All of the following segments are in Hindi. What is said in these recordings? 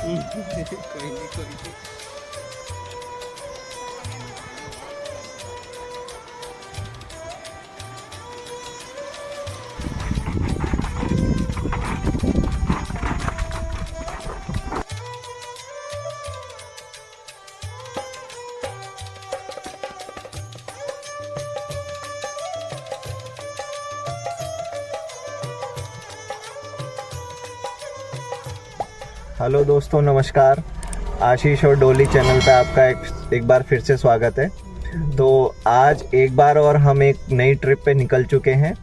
कोई नहीं। हेलो दोस्तों, नमस्कार। आशीष और डोली चैनल पे आपका एक बार फिर से स्वागत है। तो आज एक बार और हम एक नई ट्रिप पे निकल चुके हैं।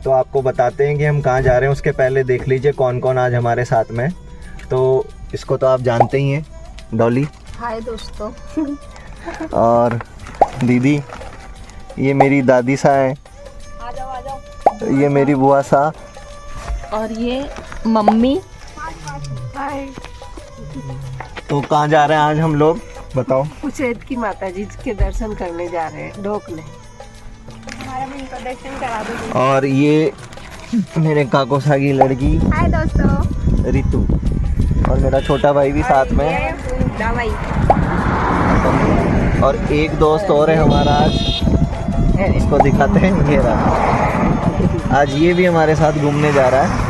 तो आपको बताते हैं कि हम कहाँ जा रहे हैं। उसके पहले देख लीजिए कौन कौन आज हमारे साथ में। तो इसको तो आप जानते ही हैं, डोली। हाय दोस्तों। और दीदी, ये मेरी दादी सा है। आ जाओ। ये मेरी बुआ सा। और ये मम्मी। हाय। तो कहाँ जा रहे हैं आज हम लोग, बताओ। उचैत की माता जी के दर्शन करने जा रहे हैं, ढोकले। हमारा भी इंट्रोडक्शन करा दो। और ये मेरे काकोसा की लड़की। हाय दोस्तों। रितु। और मेरा छोटा भाई भी साथ में। दवाई। और एक दोस्त और है हमारा आज, इसको दिखाते हैं, ये रहा। आज ये भी हमारे साथ घूमने जा रहा है।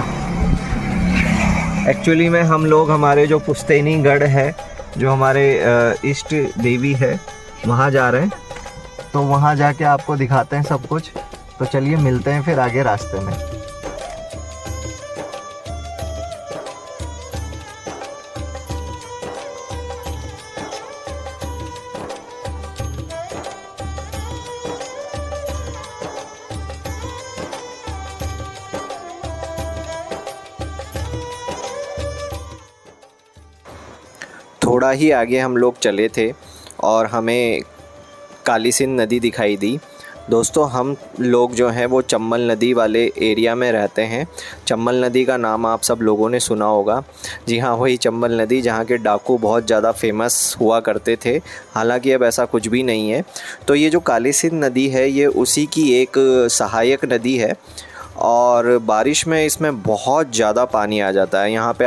एक्चुअली में हम लोग हमारे जो पुश्तैनी गढ़ है, जो हमारे इष्ट देवी है, वहाँ जा रहे हैं। तो वहाँ जाके आपको दिखाते हैं सब कुछ। तो चलिए मिलते हैं फिर आगे रास्ते में। थोड़ा ही आगे हम लोग चले थे और हमें काली सिंध नदी दिखाई दी। दोस्तों, हम लोग जो हैं वो चंबल नदी वाले एरिया में रहते हैं। चंबल नदी का नाम आप सब लोगों ने सुना होगा। जी हाँ, वही चंबल नदी जहाँ के डाकू बहुत ज़्यादा फेमस हुआ करते थे। हालांकि अब ऐसा कुछ भी नहीं है। तो ये जो काली सिंध नदी है, ये उसी की एक सहायक नदी है। और बारिश में इसमें बहुत ज़्यादा पानी आ जाता है। यहाँ पे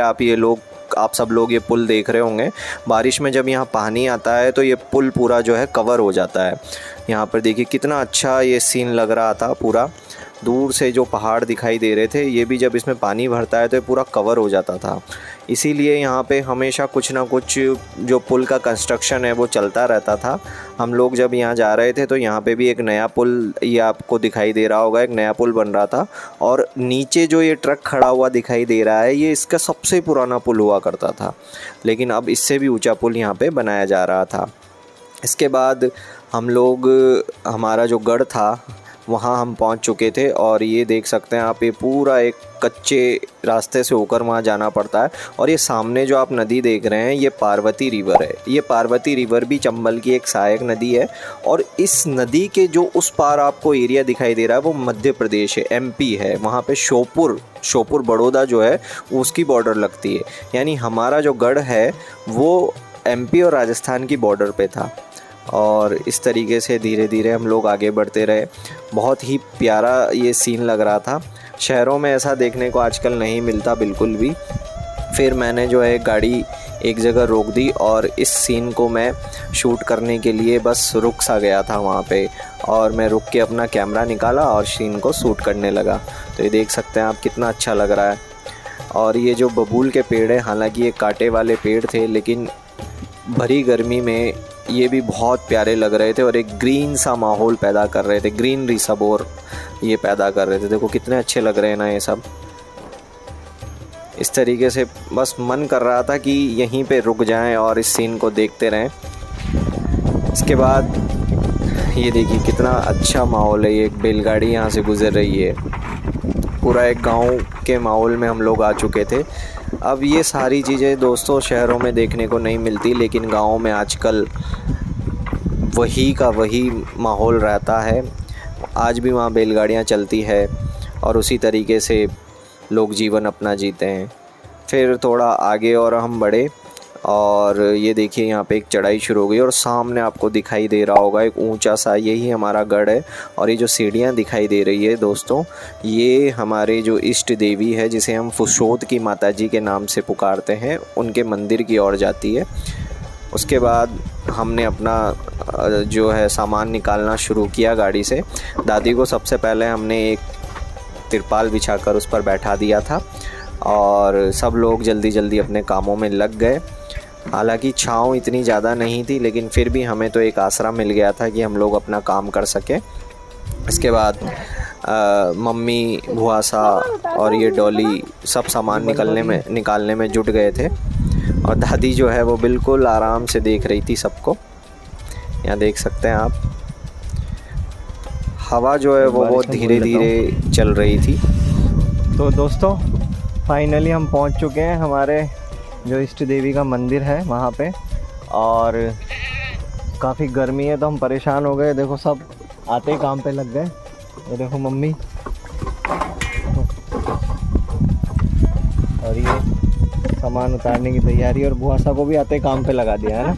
आप सब लोग ये पुल देख रहे होंगे। बारिश में जब यहाँ पानी आता है तो ये पुल पूरा जो है कवर हो जाता है। यहाँ पर देखिए कितना अच्छा ये सीन लग रहा था। पूरा दूर से जो पहाड़ दिखाई दे रहे थे, ये भी जब इसमें पानी भरता है तो ये पूरा कवर हो जाता था। इसीलिए यहाँ पे हमेशा कुछ ना कुछ जो पुल का कंस्ट्रक्शन है वो चलता रहता था। हम लोग जब यहाँ जा रहे थे तो यहाँ पे भी एक नया पुल, ये आपको दिखाई दे रहा होगा, एक नया पुल बन रहा था। और नीचे जो ये ट्रक खड़ा हुआ दिखाई दे रहा है, ये इसका सबसे पुराना पुल हुआ करता था। लेकिन अब इससे भी ऊंचा पुल यहाँ पे बनाया जा रहा था। इसके बाद हम लोग, हमारा जो गढ़ था वहाँ हम पहुँच चुके थे। और ये देख सकते हैं आप, ये पूरा एक कच्चे रास्ते से होकर वहाँ जाना पड़ता है। और ये सामने जो आप नदी देख रहे हैं, ये पार्वती रिवर है। ये पार्वती रिवर भी चंबल की एक सहायक नदी है। और इस नदी के जो उस पार आपको एरिया दिखाई दे रहा है वो मध्य प्रदेश है, MP है। वहाँ पे श्योपुर बड़ौदा जो है उसकी बॉर्डर लगती है। यानी हमारा जो गढ़ है वो MP और राजस्थान की बॉर्डर पे था। और इस तरीके से धीरे धीरे हम लोग आगे बढ़ते रहे। बहुत ही प्यारा ये सीन लग रहा था। शहरों में ऐसा देखने को आजकल नहीं मिलता बिल्कुल भी। फिर मैंने जो है गाड़ी एक जगह रोक दी और इस सीन को मैं शूट करने के लिए बस रुक सा गया था वहाँ पे। और मैं रुक के अपना कैमरा निकाला और सीन को शूट करने लगा। तो ये देख सकते हैं आप, कितना अच्छा लग रहा है। और ये जो बबूल के पेड़ है, हालांकि ये कांटे वाले पेड़ थे, लेकिन भरी गर्मी में ये भी बहुत प्यारे लग रहे थे और एक ग्रीन सा माहौल पैदा कर रहे थे, ग्रीनरी सब और ये पैदा कर रहे थे। देखो कितने अच्छे लग रहे हैं ना ये सब। इस तरीके से बस मन कर रहा था कि यहीं पे रुक जाएं और इस सीन को देखते रहें। इसके बाद ये देखिए कितना अच्छा माहौल है। ये एक बैलगाड़ी यहाँ से गुजर रही है। पूरा एक गांव के माहौल में हम लोग आ चुके थे। अब ये सारी चीज़ें दोस्तों शहरों में देखने को नहीं मिलती, लेकिन गाँव में आजकल वही का वही माहौल रहता है। आज भी वहाँ बैलगाड़ियाँ चलती है और उसी तरीके से लोग जीवन अपना जीते हैं। फिर थोड़ा आगे और हम बढ़े। और ये देखिए यहाँ पे एक चढ़ाई शुरू हो गई और सामने आपको दिखाई दे रहा होगा एक ऊंचा सा, यही हमारा गढ़ है। और ये जो सीढ़ियाँ दिखाई दे रही है दोस्तों, ये हमारे जो इष्ट देवी है, जिसे हम फुशोद की माता जी के नाम से पुकारते हैं, उनके मंदिर की ओर जाती है। उसके बाद हमने अपना जो है सामान निकालना शुरू किया गाड़ी से। दादी को सबसे पहले हमने एक तिरपाल बिछाकर उस पर बैठा दिया था और सब लोग जल्दी जल्दी अपने कामों में लग गए। हालांकि छाँव इतनी ज़्यादा नहीं थी, लेकिन फिर भी हमें तो एक आसरा मिल गया था कि हम लोग अपना काम कर सकें। इसके बाद मम्मी, भुआसा और ये डॉली सब सामान निकालने में जुट गए थे और दादी जो है वो बिल्कुल आराम से देख रही थी सबको। यहाँ देख सकते हैं आप, हवा जो है वो बहुत धीरे धीरे चल रही थी। तो दोस्तों फाइनली हम पहुंच चुके हैं हमारे जो इष्ट देवी का मंदिर है वहाँ पे, और काफ़ी गर्मी है तो हम परेशान हो गए। देखो सब आते ही काम पे लग गए। ये देखो मम्मी और ये सामान उतारने की तैयारी, और बुआसा को भी आते ही काम पे लगा दिया है ना।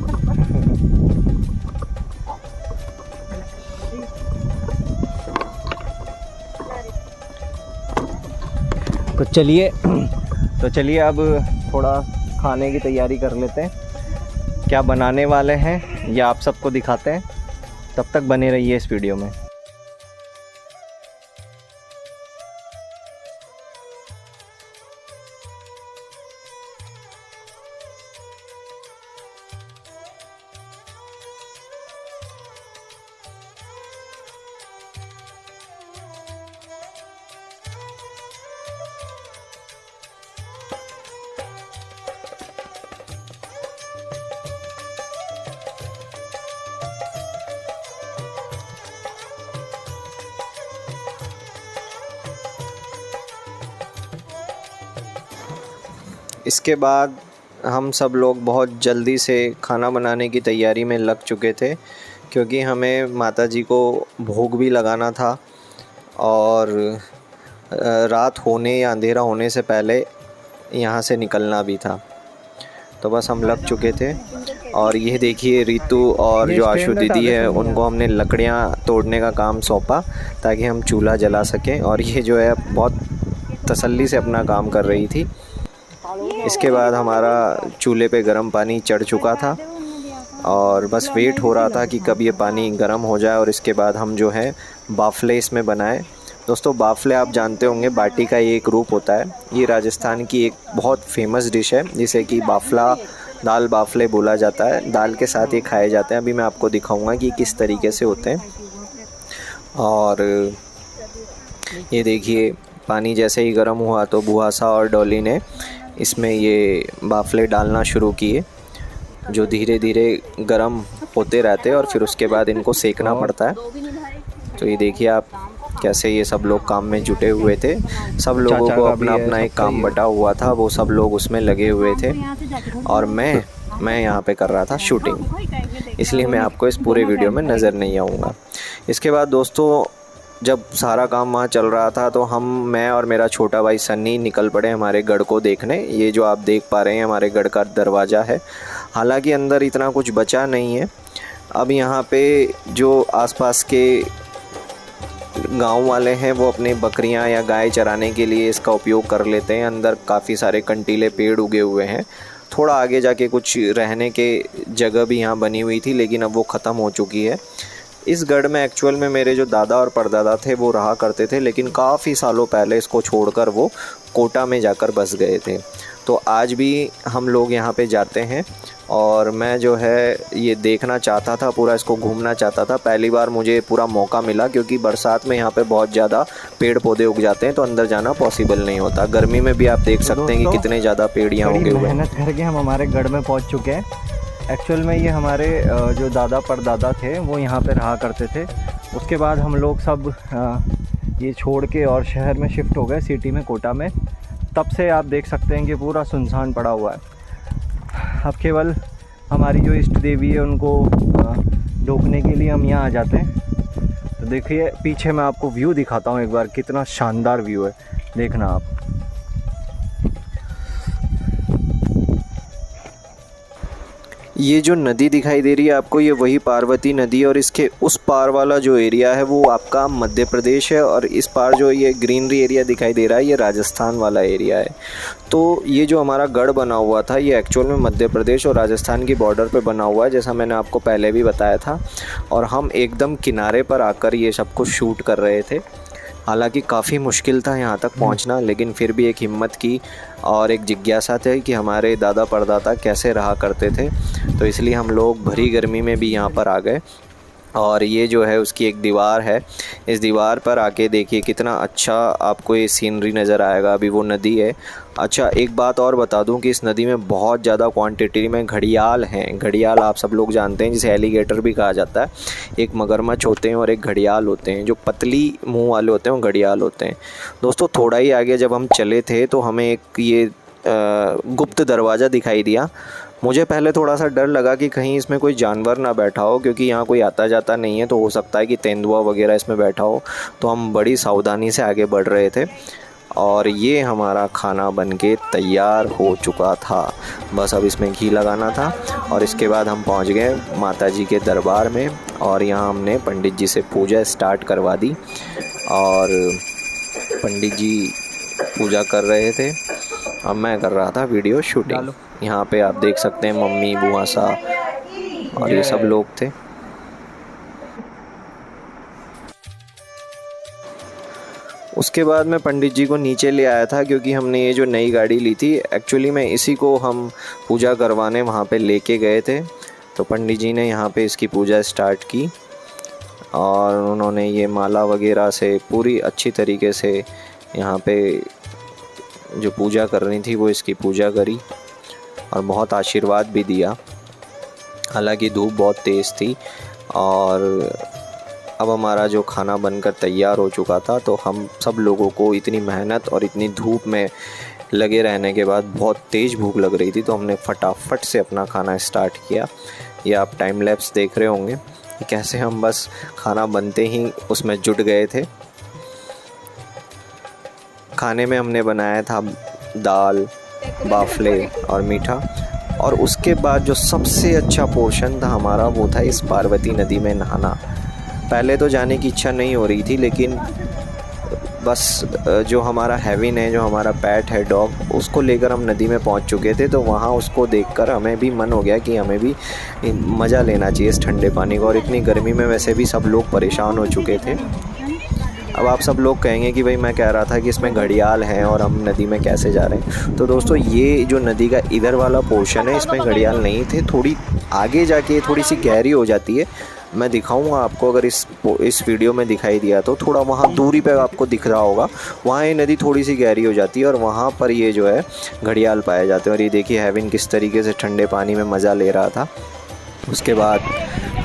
तो चलिए अब थोड़ा खाने की तैयारी कर लेते हैं। क्या बनाने वाले हैं ये आप सबको दिखाते हैं, तब तक बने रहिए इस वीडियो में। इसके बाद हम सब लोग बहुत जल्दी से खाना बनाने की तैयारी में लग चुके थे, क्योंकि हमें माताजी को भोग भी लगाना था और रात होने या अंधेरा होने से पहले यहाँ से निकलना भी था। तो बस हम लग चुके थे। और ये देखिए रितु और जो आशु दीदी है उनको हमने लकड़ियाँ तोड़ने का काम सौंपा ताकि हम चूल्हा जला सकें, और ये जो है बहुत तसल्ली से अपना काम कर रही थी। इसके बाद हमारा चूल्हे पे गर्म पानी चढ़ चुका था और बस वेट हो रहा था कि कब ये पानी गर्म हो जाए और इसके बाद हम जो है बाफले इसमें बनाएं। दोस्तों बाफले आप जानते होंगे, बाटी का ये एक रूप होता है। ये राजस्थान की एक बहुत फेमस डिश है जिसे कि बाफला, दाल बाफले बोला जाता है। दाल के साथ ये खाए जाते हैं। अभी मैं आपको दिखाऊंगा कि किस तरीके से होते हैं। और ये देखिए पानी जैसे ही गर्म हुआ तो बुआसा और डॉली ने इसमें ये बाफले डालना शुरू किए, जो धीरे धीरे गर्म होते रहते हैं और फिर उसके बाद इनको सेकना पड़ता है। तो ये देखिए आप कैसे ये सब लोग काम में जुटे हुए थे। सब लोगों को अपना अपना एक काम बटा हुआ था, वो सब लोग उसमें लगे हुए थे और मैं यहाँ पे कर रहा था शूटिंग, इसलिए मैं आपको इस पूरे वीडियो में नज़र नहीं आऊँगा। इसके बाद दोस्तों जब सारा काम वहाँ चल रहा था तो मैं और मेरा छोटा भाई सन्नी निकल पड़े हमारे गढ़ को देखने। ये जो आप देख पा रहे हैं हमारे गढ़ का दरवाज़ा है। हालांकि अंदर इतना कुछ बचा नहीं है। अब यहाँ पे जो आसपास के गांव वाले हैं वो अपने बकरियां या गाय चराने के लिए इसका उपयोग कर लेते हैं। अंदर काफ़ी सारे कंटीले पेड़ उगे हुए हैं। थोड़ा आगे जाके कुछ रहने के जगह भी यहाँ बनी हुई थी, लेकिन अब वो ख़त्म हो चुकी है। इस गढ़ में एक्चुअल में मेरे जो दादा और परदादा थे वो रहा करते थे, लेकिन काफ़ी सालों पहले इसको छोड़कर वो कोटा में जाकर बस गए थे। तो आज भी हम लोग यहाँ पे जाते हैं और मैं जो है ये देखना चाहता था, पूरा इसको घूमना चाहता था। पहली बार मुझे पूरा मौका मिला क्योंकि बरसात में यहाँ पे बहुत ज़्यादा पेड़ पौधे उग जाते हैं तो अंदर जाना पॉसिबल नहीं होता। गर्मी में भी आप देख सकते हैं कि कितने ज़्यादा पेड़ यहाँ उगे हुए हैं। मेहनत करके हम हमारे गढ़ में पहुँच चुके हैं। एक्चुअल में ये हमारे जो दादा परदादा थे वो यहाँ पे रहा करते थे। उसके बाद हम लोग सब ये छोड़ के और शहर में शिफ्ट हो गए, सिटी में, कोटा में। तब से आप देख सकते हैं कि पूरा सुनसान पड़ा हुआ है। अब केवल हमारी जो इष्ट देवी है उनको ढोकने के लिए हम यहाँ आ जाते हैं। तो देखिए पीछे मैं आपको व्यू दिखाता हूँ एक बार, कितना शानदार व्यू है, देखना आप। ये जो नदी दिखाई दे रही है आपको, ये वही पार्वती नदी है और इसके उस पार वाला जो एरिया है वो आपका मध्य प्रदेश है और इस पार जो ये ग्रीनरी एरिया दिखाई दे रहा है ये राजस्थान वाला एरिया है। तो ये जो हमारा गढ़ बना हुआ था ये एक्चुअल में मध्य प्रदेश और राजस्थान की बॉर्डर पे बना हुआ है, जैसा मैंने आपको पहले भी बताया था। और हम एकदम किनारे पर आकर ये सब कुछ शूट कर रहे थे। हालांकि काफ़ी मुश्किल था यहाँ तक पहुँचना, लेकिन फिर भी एक हिम्मत की और एक जिज्ञासा थी कि हमारे दादा परदादा कैसे रहा करते थे, तो इसलिए हम लोग भरी गर्मी में भी यहाँ पर आ गए। और ये जो है उसकी एक दीवार है, इस दीवार पर आके देखिए कितना अच्छा आपको ये सीनरी नज़र आएगा। अभी वो नदी है। अच्छा, एक बात और बता दूं कि इस नदी में बहुत ज़्यादा क्वांटिटी में घड़ियाल हैं। घड़ियाल आप सब लोग जानते हैं, जिसे एलिगेटर भी कहा जाता है। एक मगरमच्छ होते हैं और एक घड़ियाल होते हैं, जो पतली मुंह वाले होते हैं वो घड़ियाल होते हैं। दोस्तों थोड़ा ही आगे जब हम चले थे तो हमें एक ये गुप्त दरवाज़ा दिखाई दिया। मुझे पहले थोड़ा सा डर लगा कि कहीं इसमें कोई जानवर ना बैठा हो, क्योंकि यहाँ कोई आता जाता नहीं है, तो हो सकता है कि तेंदुआ वगैरह इसमें बैठा हो। तो हम बड़ी सावधानी से आगे बढ़ रहे थे और ये हमारा खाना बनके तैयार हो चुका था। बस अब इसमें घी लगाना था और इसके बाद हम पहुँच गए माता जी के दरबार में और यहाँ हमने पंडित जी से पूजा स्टार्ट करवा दी। और पंडित जी पूजा कर रहे थे, अब मैं कर रहा था वीडियो शूटिंग। यहाँ पे आप देख सकते हैं मम्मी, बुआ सा और ये सब लोग थे। उसके बाद मैं पंडित जी को नीचे ले आया था, क्योंकि हमने ये जो नई गाड़ी ली थी एक्चुअली में इसी को हम पूजा करवाने वहाँ पे लेके गए थे। तो पंडित जी ने यहाँ पे इसकी पूजा स्टार्ट की और उन्होंने ये माला वगैरह से पूरी अच्छी तरीके से यहाँ पे जो पूजा करनी थी वो इसकी पूजा करी और बहुत आशीर्वाद भी दिया। हालांकि धूप बहुत तेज़ थी और अब हमारा जो खाना बनकर तैयार हो चुका था, तो हम सब लोगों को इतनी मेहनत और इतनी धूप में लगे रहने के बाद बहुत तेज़ भूख लग रही थी, तो हमने फटाफट से अपना खाना स्टार्ट किया। ये आप टाइम लैप्स देख रहे होंगे कि कैसे हम बस खाना बनते ही उसमें जुट गए थे। खाने में हमने बनाया था दाल, बाफले और मीठा। और उसके बाद जो सबसे अच्छा पोर्शन था हमारा वो था इस पार्वती नदी में नहाना। पहले तो जाने की इच्छा नहीं हो रही थी, लेकिन बस जो हमारा हेविन है, जो हमारा पेट है डॉग, उसको लेकर हम नदी में पहुंच चुके थे। तो वहाँ उसको देखकर हमें भी मन हो गया कि हमें भी मज़ा लेना चाहिए इस ठंडे पानी का। और इतनी गर्मी में वैसे भी सब लोग परेशान हो चुके थे। अब आप सब लोग कहेंगे कि भाई मैं कह रहा था कि इसमें घड़ियाल हैं और हम नदी में कैसे जा रहे हैं। तो दोस्तों ये जो नदी का इधर वाला पोर्शन है इसमें घड़ियाल नहीं थे, थोड़ी आगे जाके थोड़ी सी गहरी हो जाती है। मैं दिखाऊंगा आपको, अगर इस वीडियो में दिखाई दिया तो थोड़ा वहाँ दूरी पे आपको दिख रहा होगा, वहाँ ये नदी थोड़ी सी गहरी हो जाती है और वहाँ पर ये जो है घड़ियाल पाए जाते हैं। और ये देखिए हेविन किस तरीके से ठंडे पानी में मज़ा ले रहा था। उसके बाद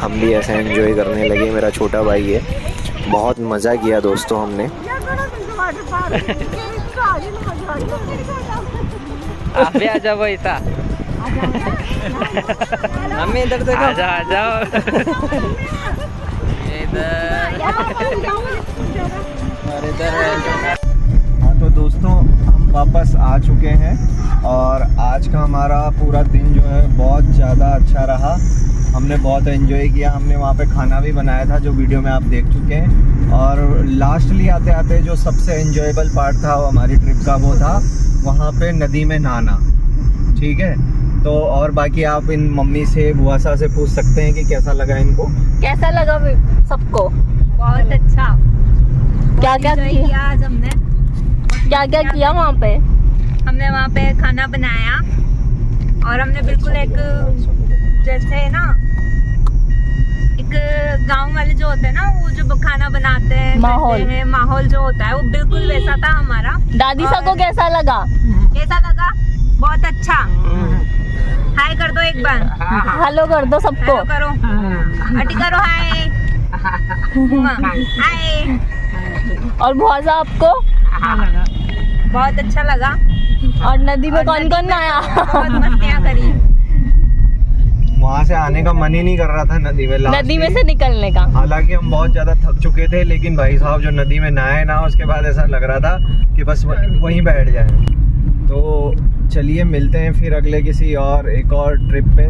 हम भी ऐसे एंजॉय करने लगे। मेरा छोटा भाई है, बहुत मज़ा किया दोस्तों हमने। आप भी आ जाओ ऐसा। हमें इधर देखो, आ जाओ इधर। हाँ तो दोस्तों हम वापस आ चुके हैं और आज का हमारा पूरा दिन जो है बहुत ज़्यादा अच्छा रहा। हमने बहुत एंजॉय किया। हमने वहाँ पे खाना भी बनाया था जो वीडियो में आप देख चुके हैं। और लास्टली आते आते जो सबसे एंजॉयबल पार्ट था वो हमारी ट्रिप का वो था वहाँ पे नदी में नहाना। ठीक है, तो और बाकी आप इन मम्मी से, बुआ सा से पूछ सकते हैं कि कैसा लगा इनको। कैसा लगा सबको? बहुत अच्छा। क्या क्या किया आज हमने? क्या क्या किया वहाँ पे? हमने वहाँ पे खाना बनाया और हमने बिल्कुल एक जैसे ना एक गांव वाले जो होते हैं ना, वो जो खाना बनाते हैं माहौल जो होता है वो बिल्कुल वैसा था हमारा। दादी सा को कैसा लगा? कैसा लगा? बहुत अच्छा। हाय कर दो एक बार। हेलो कर दो सबको। हेलो करो, अटी करो, हाय हाय। और बहुत आपको बहुत अच्छा लगा। और नदी में कौन कौन नहाया? बहुत मस्तियाँ करी। वहाँ से आने का मन ही नहीं कर रहा था नदी में से निकलने का। हालांकि हम बहुत ज़्यादा थक चुके थे, लेकिन भाई साहब जो नदी में नहाए ना, उसके बाद ऐसा लग रहा था कि बस वहीं बैठ जाए। तो चलिए मिलते हैं फिर अगले किसी और एक और ट्रिप पे।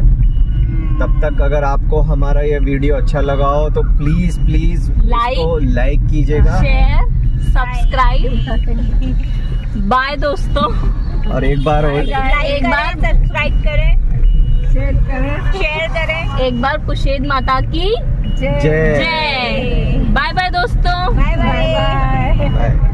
तब तक अगर आपको हमारा ये वीडियो अच्छा लगा हो तो प्लीज प्लीज लाइक कीजिएगा, शेयर, सब्सक्राइब। बाय दोस्तों। और एक बार सब्सक्राइब करें, शेयर करें। एक बार कुशेद माता की जय। जय। बाय बाय दोस्तों। Bye bye. बाय।